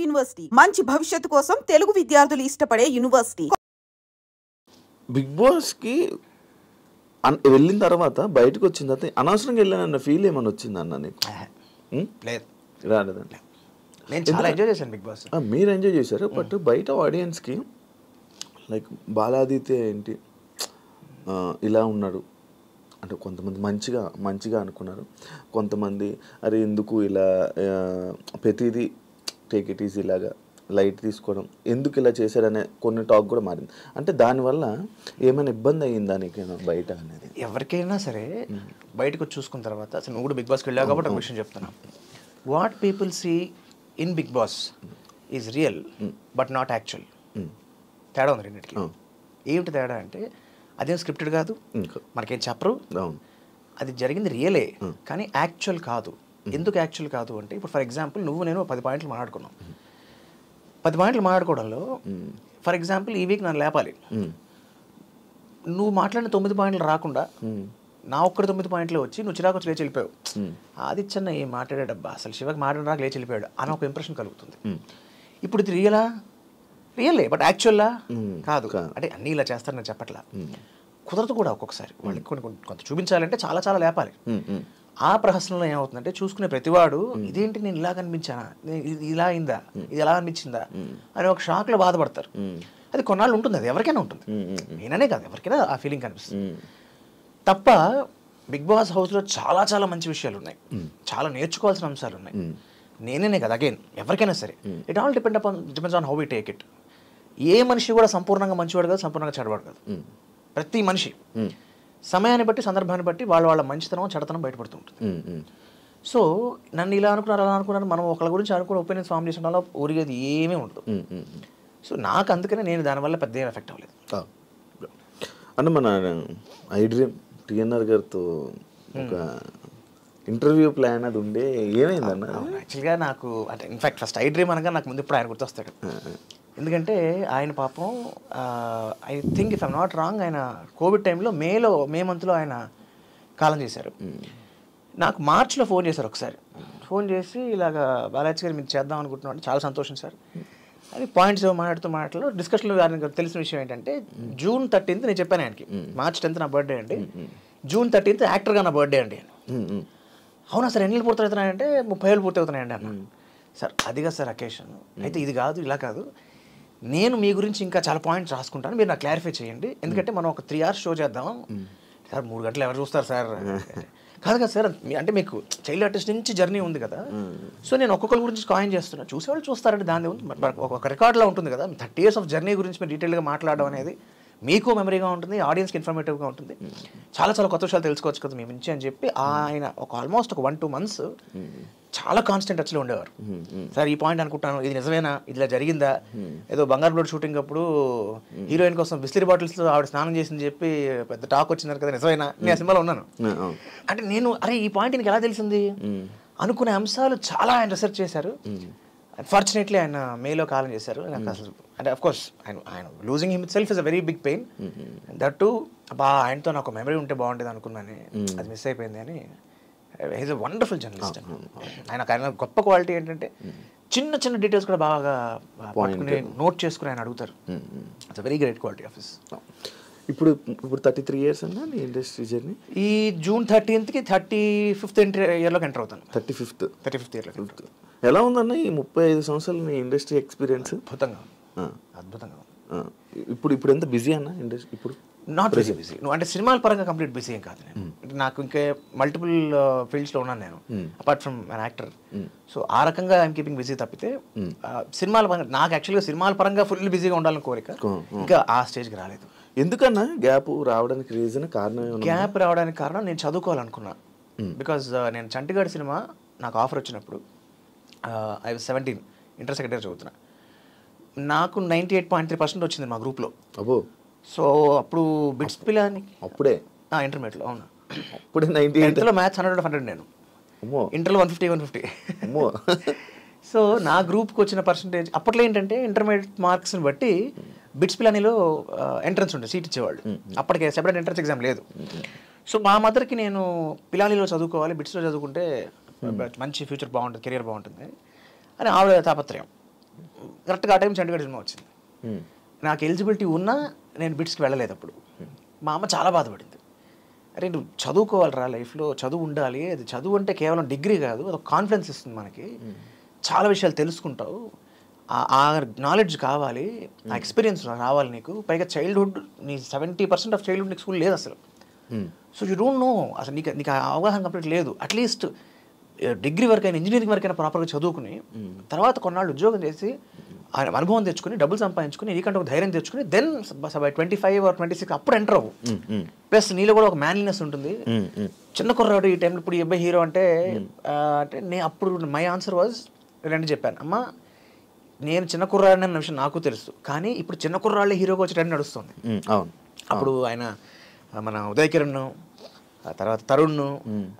University మంచి భవిష్యత్తు కోసం తెలుగు విద్యార్థులు ఇష్టపడే యూనివర్సిటీ. బిగ్ బాస్కి వెళ్ళిన తర్వాత బయటకు వచ్చిన తర్వాత అనవసరంగా వెళ్ళానన్న ఫీల్ ఏమైనా వచ్చిందన్న నీకు? లేదు, రాలేదండి. నేను చాలా ఎంజాయ్ చేశాను బిగ్ బాస్. మీరు ఎంజాయ్ చేశారు, బట్ బయట ఆడియన్స్కి లైక్ బాలాదిత్య ఏంటి ఇలా ఉన్నాడు అంటే కొంతమంది మంచిగా అనుకున్నారు, కొంతమంది అరే ఎందుకు ఇలా ప్రతిదీ టేక్ ఇట్ ఈజీ ఇలాగా లైట్ తీసుకోవడం, ఎందుకు ఇలా చేశారనే కొన్ని టాక్ కూడా మారింది. అంటే దానివల్ల ఏమైనా ఇబ్బంది అయ్యిందా నీకేనా బయట అనేది? ఎవరికైనా సరే బయటకు చూసుకున్న తర్వాత, అసలు నువ్వు కూడా బిగ్ బాస్కి వెళ్ళావు కాబట్టి ఒక విషయం చెప్తున్నా. What people see in Bigg Boss is real but not actual. తేడా ఉంది రెండింటికి. ఏమిటి తేడా అంటే అదేం స్క్రిప్టెడ్ కాదు, మనకేం చెప్పరు, అది జరిగింది రియలే కానీ యాక్చువల్ కాదు. ఎందుకు యాక్చువల్ కాదు అంటే, ఇప్పుడు ఫర్ ఎగ్జాంపుల్ నువ్వు నేను 10 పాయింట్లు మాట్లాడుకున్నాం. 10 పాయింట్లు మాట్లాడుకోవడంలో ఫర్ ఎగ్జాంపుల్ ఈ వీక్ నన్ను లేపాలి, నువ్వు మాట్లాడిన 9 పాయింట్లు రాకుండా నా ఒక్కడి 9 పాయింట్లు వచ్చి నువ్వు చిరాకు లేచి వెళ్ళిపోయావు. ఆదిత్యన్న ఏం మాట్లాడాడబ్బా, అసలు శివకి మాట్లాడడానికి లేచి వెళ్ళిపోయాడు అని ఒక ఇంప్రెషన్ కలుగుతుంది. ఇప్పుడు ఇది రియలే బట్ యాక్చువల్లా కాదు. అంటే అన్నీ ఇలా చేస్తారని చెప్పట్లా, కుదరదు కూడా. ఒక్కొక్కసారి వాళ్ళకి కొంత చూపించాలంటే చాలా లేపాలి. ఆ ప్రహసనంలో ఏమవుతుందంటే చూసుకునే ప్రతివాడు ఇదేంటి నేను ఇలా కనిపించానా, ఇది ఇలా అయిందా, ఇది ఎలా అనిపించిందా అని ఒక షాక్లో బాధపడతారు. అది కొన్నాళ్ళు ఉంటుంది, అది ఎవరికైనా ఉంటుంది, నేననే కాదు ఎవరికైనా ఆ ఫీలింగ్ కనిపిస్తుంది తప్ప. బిగ్ బాస్ హౌస్లో చాలా మంచి విషయాలు ఉన్నాయి, చాలా నేర్చుకోవాల్సిన అంశాలు ఉన్నాయి. నేనే కదా, అగైన్ ఎవరికైనా సరే it all depends on how we take it. ఏ మనిషి కూడా సంపూర్ణంగా మంచివాడు కాదు, సంపూర్ణంగా చెడవాడు కాదు. ప్రతి మనిషి సమయాన్ని బట్టి సందర్భాన్ని బట్టి వాళ్ళ మంచితనం చెడతనం బయటపడుతూ ఉంటుంది. సో నన్ను ఇలా అనుకున్నారు అలా అనుకున్నారు, మనం ఒకళ్ళ గురించి అనుకుని ఒపీనియన్స్ ఫామ్ చేసిన వల్ల ఊరిగేది ఏమీ ఉండదు. సో నాకు అందుకనే నేను దానివల్ల పెద్ద ఏం ఎఫెక్ట్ అవ్వలేదు. అంటే మన ఐ డ్రీమ్ టిఎన్ఆర్ గారితో ఒక ఇంటర్వ్యూ ప్లాన్ అది ఉండే, ఏమైందన్న? యాక్చువల్గా నాకు అంటే ఇన్ఫాక్ట్ ఫస్ట్ ఐ డ్రీమ్ అనగా నాకు ముందు ఇప్పుడు ఆయన గుర్తొస్తాడు. ఎందుకంటే ఆయన పాపం I think if I'm not wrong ఆయన కోవిడ్ టైంలో మే మంత్లో ఆయన కాలం చేశారు. నాకు మార్చ్లో ఫోన్ చేశారు ఒకసారి. ఫోన్ చేసి ఇలాగ బాలాజీ గారు మీరు చేద్దాం అనుకుంటున్నాం అంటే, చాలా సంతోషం సార్ అని పాయింట్స్ మాట్లాడుతూ డిస్కషన్లో తెలిసిన విషయం ఏంటంటే, June 13th నేను చెప్పాను ఆయనకి, March 10th నా బర్త్డే అండి, June 13th యాక్టర్గా నా బర్త్డే అండి. అవునా సార్ ఎన్ని పూర్తి అవుతున్నాయంటే 30 ఏళ్ళు పూర్తి అవుతున్నాయండి అన్న. సార్ అదిగా సార్ అకేషన్ అయితే ఇది కాదు ఇలా కాదు, నేను మీ గురించి ఇంకా చాలా పాయింట్స్ రాసుకుంటాను, మీరు నాకు క్లారిఫై చేయండి, ఎందుకంటే మనం ఒక 3 hours షో చేద్దాం. సార్ 3 గంటలు ఎవరు చూస్తారు సార్? కాదు కదా సార్, అంటే మీకు చైల్డ్ ఆర్టిస్ట్ నుంచి జర్నీ ఉంది కదా, సో నేను ఒక్కొక్కరి గురించి కాయిన్ చేస్తున్నా, చూసేవాళ్ళు చూస్తారంటే దాని ఉంది, ఒక రికార్డ్లో ఉంటుంది కదా. 30 years ఆఫ్ జర్నీ గురించి మీరు డీటెయిల్గా మాట్లాడడం అనేది మీకు మెమరీగా ఉంటుంది, ఆడియన్స్కి ఇన్ఫర్మేటివ్గా ఉంటుంది, చాలా కొత్త విషయాలు తెలుసుకోవచ్చు కదా మీ నుంచి అని చెప్పి ఆయన ఆల్మోస్ట్ ఒక 1-2 months చాలా కాన్స్టెంట్ టచ్లో ఉండేవారు. సార్ ఈ పాయింట్ అనుకుంటాను, ఇది నిజమేనా, ఇది ఇలా జరిగిందా, ఏదో బంగారు బ్లడ్ షూటింగ్ అప్పుడు హీరోయిన్ కోసం బిస్లరీ బాటిల్స్తో ఆవిడ స్నానం చేసింది చెప్పి పెద్ద టాక్ వచ్చింది కదా, నిజమేనా? నేను ఆ సినిమాలో ఉన్నాను. అంటే నేను అరే ఈ పాయింట్ నీకు ఎలా తెలిసింది అనుకునే అంశాలు చాలా ఆయన రీసెర్చ్ చేశారు. అన్ఫార్చునేట్లీ ఆయన మేలో కాలం చేశారు. నాకు అసలు అంటే అఫ్కోర్స్ ఆయన losing him itself is a very big pain. That too ఆయనతో నాకు మెమరీ ఉంటే బాగుండేది అనుకున్నాను, అది మిస్ అయిపోయింది అని. He's a wonderful journalist. ఆయన గొప్ప క్వాలిటీ ఏంటంటే చిన్న డీటెయిల్స్ కూడా బాగా నోట్ చేసుకుని ఆయన అడుగుతారు. It's a very great quality of his. ఇప్పుడు 33 years అన్నా నీ ఇండస్ట్రీ జర్నీ? ఈ June 13th 35th ఇయర్లోకి ఎంటర్ అవుతాను. 35th ఇయర్లో. ఎలా ఉందన్న ఈ 35 సంవత్సరాలు నీ ఇండస్ట్రీ ఎక్స్పీరియన్స్? అద్భుతంగా. ఇప్పుడు ఎంత బిజీ అన్న ఇండస్ట్రీ? ఇప్పుడు నాట్ బిజీ. నువ్వు అంటే సినిమాల పరంగా కంప్లీట్ బిజీ ఏం కాదు నేను. అంటే నాకు ఇంకా మల్టిపుల్ ఫీల్డ్స్లో ఉన్నాను నేను, apart from an actor. So ఆ రకంగా ఐఎమ్ కీపింగ్ బిజీ తప్పితే సినిమాల పరంగా నాకు యాక్చువల్గా సినిమాల పరంగా ఫుల్ బిజీగా ఉండాలని కోరిక, ఇంకా ఆ స్టేజ్కి రాలేదు. ఎందుకన్నా గ్యాప్ రావడానికి కారణం? గ్యాప్ రావడానికి కారణం నేను చదువుకోవాలనుకున్నా. బికాజ్ నేను చంటిగాడ్ సినిమా నాకు ఆఫర్ వచ్చినప్పుడు I was 17, inter second year చదువుతున్నా. నాకు 98.3% వచ్చింది మా గ్రూప్లో. అబ్బో. సో అప్పుడు బిట్స్ పిల్లని అప్పుడే ఇంటర్మీడియట్లో. అవును, అప్పుడే 98లో మ్యాథ్స్ 100 నేను, ఇంటర్లో 150. సో నా గ్రూప్కి వచ్చిన పర్సంటేజ్ అప్పట్లో ఏంటంటే ఇంటర్మీడియట్ మార్క్స్ని బట్టి బిట్స్ పిలానీలో ఎంట్రన్స్ ఉండే, సీట్ ఇచ్చేవాళ్ళు. అప్పటికే సెపరేట్ ఎంట్రన్స్ ఎగ్జామ్ లేదు. సో మా మదర్కి నేను పిలానీలో చదువుకోవాలి, బిట్స్లో చదువుకుంటే మంచి ఫ్యూచర్ బాగుంటుంది, కెరియర్ బాగుంటుంది అని ఆవిడ తాపత్రయం. కరెక్ట్గా ఆ టైం చండీగఢ్ సినిమా వచ్చింది. నాకు ఎలిజిబిలిటీ ఉన్నా నేను బిట్స్కి వెళ్ళలేదు అప్పుడు. మా అమ్మ చాలా బాధపడింది. అరే నువ్వు చదువుకోవాలిరా లైఫ్లో, చదువు ఉండాలి, అది చదువు అంటే కేవలం డిగ్రీ కాదు, అది ఒక కాన్ఫిడెన్స్ ఇస్తుంది మనకి, చాలా విషయాలు తెలుసుకుంటావు, ఆ నాలెడ్జ్ కావాలి, ఆ ఎక్స్పీరియన్స్ రావాలి నీకు, పైగా చైల్డ్హుడ్ నీ 70% ఆఫ్ చైల్డ్హుడ్ నీకు స్కూల్ లేదు అసలు. సో యూ డోంట్ నో అసలు, నీకు ఆ అవగాహన కంప్లీట్ లేదు. అట్లీస్ట్ డిగ్రీ వరకైనా ఇంజనీరింగ్ వరకైనా ప్రాపర్గా చదువుకుని తర్వాత కొన్నాళ్ళు ఉద్యోగం చేసి అనుభవం తెచ్చుకుని డబ్బులు సంపాదించుకుని నీకంటే ఒక ధైర్యం తెచ్చుకుని దెన్ 25 or 26 అప్పుడు ఎంటర్ అవ్వు. ప్లస్ నీలో కూడా ఒక మ్యాన్లీనెస్ ఉంటుంది. చిన్న కుర్రాడు ఈ టైంలో ఇప్పుడు ఈ అబ్బాయి హీరో అంటే నేను అప్పుడు మై ఆన్సర్ వాజ్ రెండు చెప్పాను, అమ్మ నేను చిన్న కుర్రాడు అన్న విషయం నాకు తెలుసు, కానీ ఇప్పుడు చిన్న కుర్రాళ్ళే హీరోగా వచ్చి ట్రెండ్ నడుస్తుంది. అప్పుడు ఆయన మన ఉదయ్ కిరణ్, తర్వాత తరుణ్,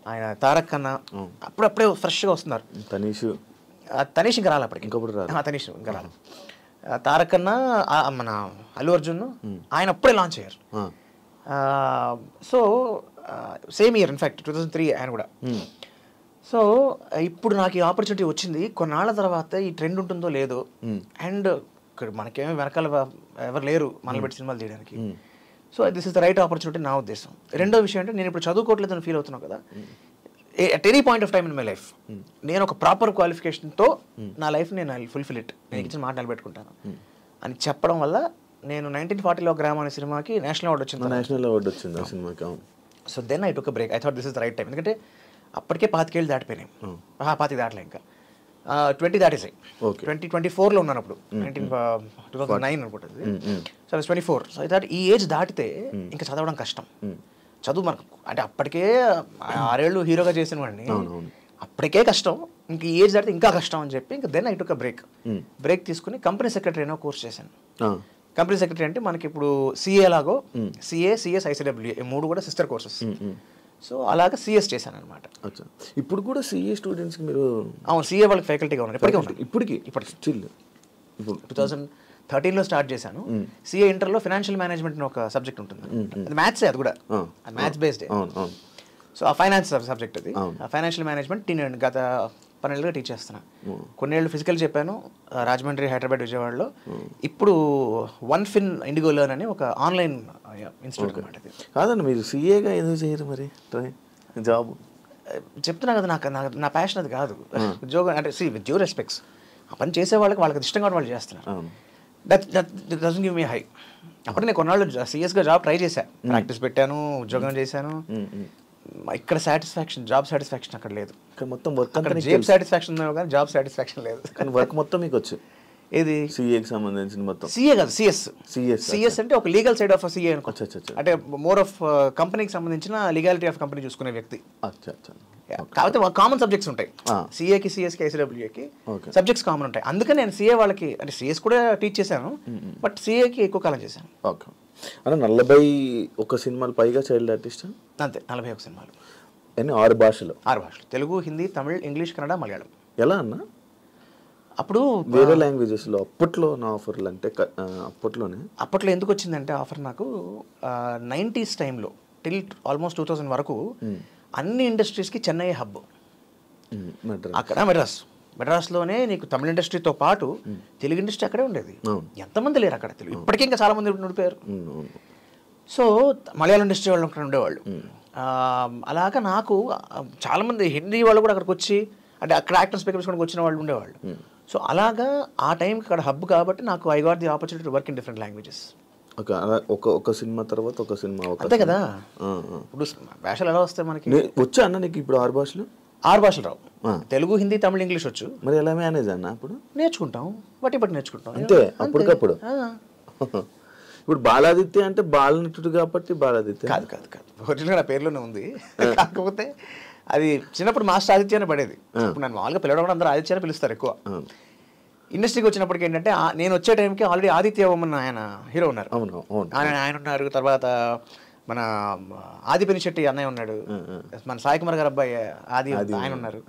ఆయన తారక్ అన్న అప్పుడప్పుడే ఫ్రెష్గా వస్తున్నారు. తనీష్ ఇంకా రాలి అప్పటికి, తనీష్ ఇంకా రాలి. తారక్ అన్న, మన అల్లు అర్జున్ ఆయన అప్పుడే లాంచ్ అయ్యారు. సో సేమ్ ఇయర్ ఇన్ఫ్యాక్ట్ 2003 ఆయన కూడా. సో ఇప్పుడు నాకు ఈ ఆపర్చునిటీ వచ్చింది. కొన్నాళ్ళ తర్వాత ఈ ట్రెండ్ ఉంటుందో లేదో, అండ్ ఇక్కడ మనకేమీ వెనకాల ఎవరు లేరు మనల్ని పెట్టి సినిమాలు తీయడానికి. So this is the right opportunity నా ఉద్దేశం. రెండో విషయం అంటే నేను ఇప్పుడు చదువుకోవట్లేదని ఫీల్ అవుతున్నాను కదా, at any point of time in my life నేను ఒక ప్రాపర్ క్వాలిఫికేషన్తో నా లైఫ్ నేను ఫుల్ఫిల్ ఇట్, నేను ఇచ్చిన మాట నిలబెట్టుకుంటాను అని చెప్పడం వల్ల నేను 1940లో గ్రామం అనే సినిమాకి నేషనల్ అవార్డు వచ్చింది ఆ సినిమాకి. So then I took a break. I thought this is the right time. ఎందుకంటే అప్పటికే 25 ఏళ్ళు దాటిపోయినాయి. 25 దాటలే, ఇంకా 20 దాటేసాయి. 2024లో ఉన్నాను అప్పుడు, 2009 అనుకుంటుంది. సో 24. సో దట్ ఈ ఏజ్ దాటితే ఇంకా చదవడం కష్టం. చదువు మనకు అంటే అప్పటికే 6 ఏళ్ళు హీరోగా చేసిన వాడిని, అప్పటికే కష్టం, ఇంక ఈ ఏజ్ దాటితే ఇంకా కష్టం అని చెప్పి ఇంకా then I took a break తీసుకుని కంపెనీ సెక్రటరీ అయినా కోర్స్ చేశాను. కంపెనీ సెక్రటరీ అంటే మనకి ఇప్పుడు సిఏ లాగో, సిఎస్, ఐసిడబ్ల్యూఏ ఈ 3 కూడా సిస్టర్ కోర్సెస్. సో అలాగా సిఎస్ చేశాను అనమాట. ఇప్పుడు కూడా సిఏ స్టూడెంట్స్కి మీరు? అవును, సిఏ వాళ్ళకి ఫ్యాకల్టీగా ఉన్నారు ఇప్పటికీ. 2013లో స్టార్ట్ చేశాను. సిఏ ఇంటర్లో ఫైనాన్షియల్ మేనేజ్మెంట్ ఒక సబ్జెక్ట్ ఉంటుంది, అది మ్యాథ్సే, అది కూడా మ్యాథ్స్ బేస్డ్. సో ఆ ఫైనాన్స్ సబ్జెక్ట్ అది, ఆ ఫైనాన్షియల్ మేనేజ్మెంట్ నేను గత 12 ఏళ్ళుగా టీచ్ చేస్తున్నా. కొన్నేళ్ళు ఫిజికల్ చెప్పాను రాజమండ్రి, హైదరాబాద్, విజయవాడలో. ఇప్పుడు వన్ ఫిన్ ఇండిగో లెర్న్ అని ఒక ఆన్లైన్ ఇన్స్టిట్యూట్ అనమాట. కాదండి, మీరు సిఏగా ఎందుకు చేయరు మరి జాబ్? చెప్తున్నా కదా, నా ప్యాషన్ అది కాదు. ఉద్యోగం అంటే విత్ డ్యూ రెస్పెక్ట్స్, ఆ పని చేసే వాళ్ళకి ఇష్టంగా వాళ్ళు చేస్తున్నారు. That doesn't give me high. అప్పుడు నేను కొన్నాళ్ళు సీరియస్గా జాబ్ ట్రై చేశాను, ప్రాక్టీస్ పెట్టాను, ఉద్యోగం చేశాను. ఇక్కడ సాటిస్ఫాక్షన్, జాబ్ సాటిస్ఫాక్షన్ అక్కడ లేదు. మొత్తం వర్క్ జాబ్ సాటిస్ఫాక్షన్ కానీ జాబ్ సాటిస్ఫాక్షన్ లేదు. కానీ వర్క్ మొత్తం మీకు వచ్చు. ఏది? సిఏకి సంబంధించిన మొత్తం. సిఏ కాదు, సిఎస్ అంటే ఒక లీగల్ సైడ్ ఆఫ్ సిఏ అనుకో. అంటే మోర్ ఆఫ్ కంపెనీకి సంబంధించిన లీగాలిటీ ఆఫ్ కంపెనీ చూసుకునే వ్యక్తి. కాకపోతే కామన్ సబ్జెక్ట్స్ ఉంటాయి సిఏకి, సిఎస్కి, ఐసిడబ్ల్యూఏకి సబ్జెక్ట్స్ కామన్ ఉంటాయి. అందుకని నేను సిఏ వాళ్ళకి అంటే సిఎస్ కూడా టీచ్ చేశాను, బట్ సిఏకి ఎక్కువ కాలం చేశాను. ఓకే. అంటే 41 సినిమాలు పైగా చైల్డ్ ఆర్టిస్ట్ అంతే. 41 సినిమాలు, 6 భాషలు. తెలుగు, హిందీ, తమిళ్, ఇంగ్లీష్, కన్నడ, మలయాళం. ఎలా అన్న అప్పుడు వేరే లాంగ్వేజెస్లో అప్పట్లో నా ఆఫర్లు అంటే అప్పట్లో ఎందుకు వచ్చిందంటే ఆఫర్ నాకు 90s టైంలో టిల్ ఆల్మోస్ట్ 2000 వరకు అన్ని ఇండస్ట్రీస్కి చెన్నై హబ్. అక్కడ మెడ్రాస్లోనే నీకు తమిళ ఇండస్ట్రీతో పాటు తెలుగు ఇండస్ట్రీ అక్కడే ఉండేది. ఎంతమంది లేరు అక్కడ తెలుగు, ఇప్పటికీ ఇంకా చాలా మంది ఉండిపోయారు. సో మలయాళం ఇండస్ట్రీ వాళ్ళు అక్కడ ఉండేవాళ్ళు. అలాగా నాకు చాలామంది హిందీ వాళ్ళు కూడా అక్కడికి వచ్చి, అంటే అక్కడ యాక్టర్స్ పికప్స్ కూడా వచ్చిన వాళ్ళు ఉండేవాళ్ళు. సో అలాగా ఆ టైంకి అక్కడ హబ్ కాబట్టి నాకు I got the opportunity to work in different languages. ఒక సినిమా తర్వాత ఒక సినిమా, అంతే కదా. ఇప్పుడు భాషలు ఎలా వస్తాయి మనకి? వచ్చా అన్న నీకు ఇప్పుడు 6 భాషలు? 6 భాషలు రావు. తెలుగు, హిందీ, తమిళ, ఇంగ్లీష్ వచ్చు. మరి ఎలా మేనేజ్ అన్న? అప్పుడు నేర్చుకుంటాం, బట్టి నేర్చుకుంటాం అంతే అప్పటికప్పుడు. ఇప్పుడు బాలాదిత్య అంటే బాలనటుడు కాబట్టి బాలాదిత్య కాదు. ఒరిజినల్ నా పేరులోనే ఉంది. కాకపోతే అది చిన్నప్పుడు మాస్టర్ ఆదిత్య అని పడేది. ఇప్పుడు నన్ను మామూలుగా పిలవడం కూడా అందరూ ఆదిత్య అని పిలుస్తారు ఎక్కువ. ఇండస్ట్రీకి వచ్చినప్పటికి ఏంటంటే నేను వచ్చే టైంకి ఆల్రెడీ ఆదిత్య ఓమన్ ఆయన హీరో ఉన్నారు. ఆయన ఉన్నారు. తర్వాత మన ఆదిపిని శెట్టి అన్నయ్య ఉన్నాడు, మన సాయి కుమార్ గారు అబ్బాయి ఆది ఆయన ఉన్నారు.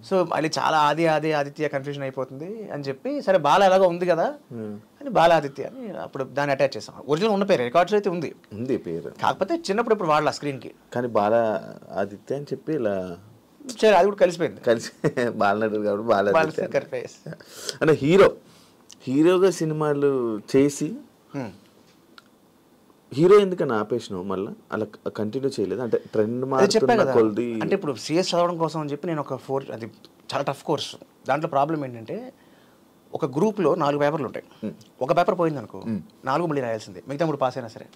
సో మళ్ళీ చాలా ఆదిత్య కన్ఫ్యూజన్ అయిపోతుంది అని చెప్పి, సరే బాల ఎలాగో ఉంది కదా అని బాల ఆదిత్య అని అప్పుడు దాన్ని అటాచ్ చేసాం. ఒరిజినల్ ఉన్న పేరు రికార్డ్స్ అయితే ఉంది పేరు, కాకపోతే చిన్నప్పుడు ఇప్పుడు వాళ్ళ స్క్రీన్కి కానీ బాల ఆదిత్య అని చెప్పి ఇలా అది కూడా కలిసిపోయింది. బాలనటుడు కాబట్టి బాల అంటే హీరో హీరోగా సినిమాలు చేసి హీరో ఎందుకని ఆపేసినావు మళ్ళీ అలా కంటిన్యూ చేయలేదు అంటే ట్రెండ్ చెప్పా మారుతున్న కదా కొలది అంటే ఇప్పుడు సిఎస్ చదవడం కోసం అని చెప్పి నేను ఒక అది చాలా టఫ్ కోర్స్. దాంట్లో ప్రాబ్లం ఏంటంటే ఒక గ్రూప్లో 4 పేపర్లు ఉంటాయి. ఒక పేపర్ పోయింది అనుకో 4 మళ్ళీ రాయాల్సిందే, మిగతా 3 పాస్ అయినా సరే.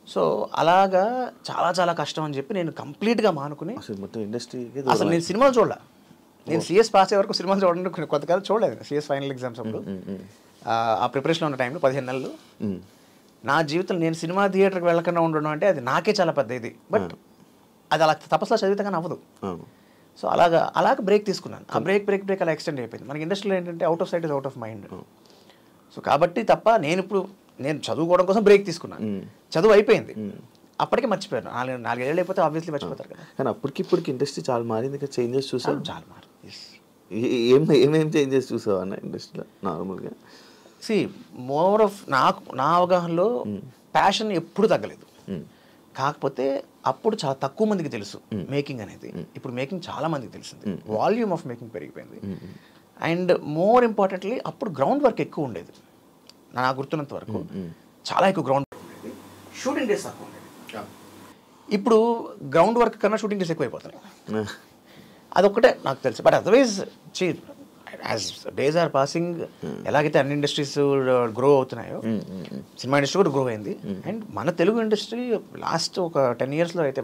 సో అలాగా చాలా చాలా కష్టం అని చెప్పి నేను కంప్లీట్గా మానుకుని అసలు మొత్తం ఇండస్ట్రీకి అసలు నేను సినిమాలు చూడలే. నేను సిఎస్ పాస్ అయ్యే వరకు సినిమాలు చూడండి కొంతకాలం చూడలేదు. సిఎస్ ఫైనల్ ఎగ్జామ్స్ అప్పుడు ఆ ప్రిపరేషన్ ఉన్న టైంలో 15 నెలలు నా జీవితంలో నేను సినిమా థియేటర్కి వెళ్ళకుండా ఉండడం అంటే అది నాకే చాలా పెద్ద ఇది. బట్ అది అలా తపస్సులో చదివితే కానీ అవ్వదు. సో అలాగ బ్రేక్ తీసుకున్నాను. ఆ బ్రేక్ అలా ఎక్స్టెండ్ అయిపోయింది. మనకి ఇండస్ట్రీలో ఏంటంటే out of sight is out of mind. So కాబట్టి తప్ప నేను చదువుకోవడం కోసం బ్రేక్ తీసుకున్నాను. చదువు అయిపోయింది, అప్పటికే మర్చిపోయాను. 4 ఏళ్ళు అయిపోతే ఆబ్వియస్లీ మర్చిపోతారు కదా. కానీ అప్పటికిప్పటికి ఇండస్ట్రీ చాలా మారింది కదా, చేంజెస్ చూసావు? చాలా మారింది. ఏమేం చేంజెస్ చూసావు అన్న ఇండస్ట్రీలో నార్మల్గా? మోర్ ఆఫ్ నా అవగాహనలో ప్యాషన్ ఎప్పుడు తగ్గలేదు. కాకపోతే అప్పుడు చాలా తక్కువ మందికి తెలుసు మేకింగ్ అనేది. ఇప్పుడు మేకింగ్ చాలా మందికి తెలిసింది. వాల్యూమ్ ఆఫ్ మేకింగ్ పెరిగిపోయింది. అండ్ మోర్ ఇంపార్టెంట్లీ అప్పుడు గ్రౌండ్ వర్క్ ఎక్కువ ఉండేది. నాకు గుర్తున్నంత వరకు చాలా ఎక్కువ గ్రౌండ్ వర్క్ ఉండేది. షూటింగ్ డేస్ తక్కువ ఉండేది. ఇప్పుడు గ్రౌండ్ వర్క్ కన్నా షూటింగ్ డేస్ ఎక్కువైపోతున్నాయి. అదొక్కటే నాకు తెలుసు. But otherwise as days are passing ఎలాగైతే అన్ని ఇండస్ట్రీస్ గ్రో అవుతున్నాయో సినిమా ఇండస్ట్రీ కూడా గ్రో అయింది. అండ్ మన తెలుగు ఇండస్ట్రీ లాస్ట్ ఒక 10 yearsలో అయితే